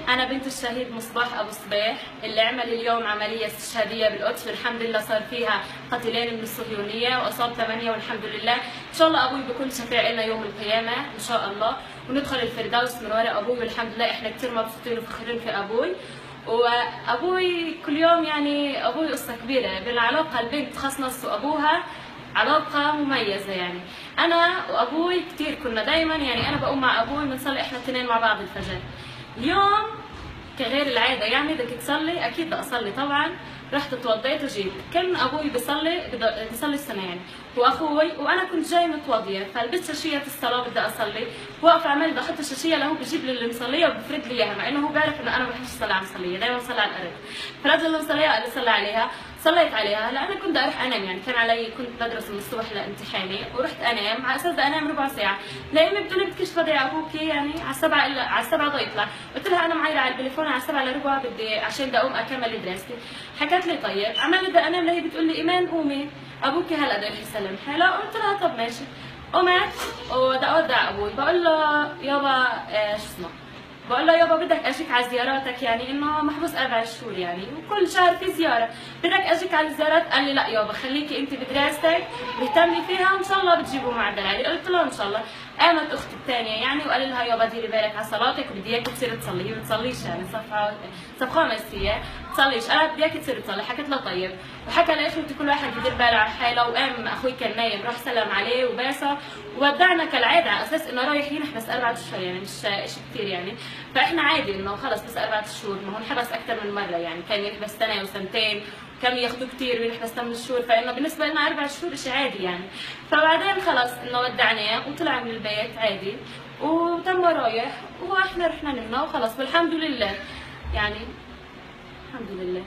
أنا بنت الشهيد مصباح أبو صبيح اللي عمل اليوم عملية استشهادية بالقدس، والحمد لله صار فيها قتيلين من الصهيونية وأصاب 8 والحمد لله. إن شاء الله أبوي بكون شفيع لنا يوم القيامة إن شاء الله، وندخل الفردوس من وراء أبوي، والحمد لله إحنا كثير مبسوطين وفخورين في أبوي. وأبوي كل يوم يعني أبوي قصة كبيرة بالعلاقة، البنت خصنص وأبوها علاقة مميزة. يعني أنا وأبوي كثير كنا دايما، يعني أنا بقوم مع أبوي بنصلي إحنا الاثنين مع بعض الفجر. اليوم كغير العاده يعني بدك تصلي، اكيد بدي اصلي طبعا. رحت اتوضيت وجيت، كان ابوي بيصلي السنه يعني واخوي، وانا كنت جاي متوضيه، فلبست شاشيه الصلاه بدي اصلي، واقف عمال بدي احط الشاشيه لهو بجيب لي اللي مصليه وبفرد لي اياها، مع انه هو بيعرف انه انا ما بحبش اصلي على المصليه، دائما بصلي على الارض. فرد اللي مصليها قال لي صلي عليها، صليت عليها. لأ أنا كنت أروح أنام، يعني كان علي كنت بدرس من الصبح لامتحاني، ورحت أنام على أساس بدي أنام ربع ساعة، لأمي بتقول لي بدكيش تفضي أبوكي يعني على 7 إلا على 7 بده يطلع، قلت لها أنا معايرة على التليفون على 7 إلا ربع بدي عشان بدي أقوم أكمل دراستي. حكت لي طيب، عمال بدي أنام لهي بتقول لي إيمان قومي أبوكي هلا بده يروح يسلم حاله، قلت لها طب ماشي. قمت وبدي أودع أبوي، بقول له يابا شو اسمه، بقول له يابا بدك اجيك على زياراتك، يعني انه محبوس 4 شهور يعني وكل شهر في زياره، بدك اجيك على الزيارات؟ قال لي لا يابا خليكي انت بدراستك اهتمي فيها وان شاء الله بتجيبوا معدل عالي. قلت له ان شاء الله. قامت اختي الثانيه يعني وقال لها يابا ديري بالك على صلاتك وبدي اياك تصيري تصلي، هي ما بتصليش يعني صف خامس هي بتصليش، انا بدي اياك تصيري تصلي. حكت له طيب، وحكى لاخوتي كل واحد يدير باله على حاله، وقام اخوي كان نايم راح سلم عليه وباسه، وودعنا كالعاده على اساس انه رايح ينحبس 4 اشهر يعني مش شيء كثير يعني، فاحنا عادي انه خلص بس 4 شهور، ما هو انحبس اكثر من مره يعني، كان ينحبس سنه وسنتين، كانوا ياخذوه كثير وينحبس 8 شهور، فانه بالنسبه لنا 4 شهور شيء عادي يعني. فبعدين خلص انه ودعناه وطلع من البيت عادي وتم رايح، واحنا رحنا نمنا وخلص والحمد لله يعني الحمد لله.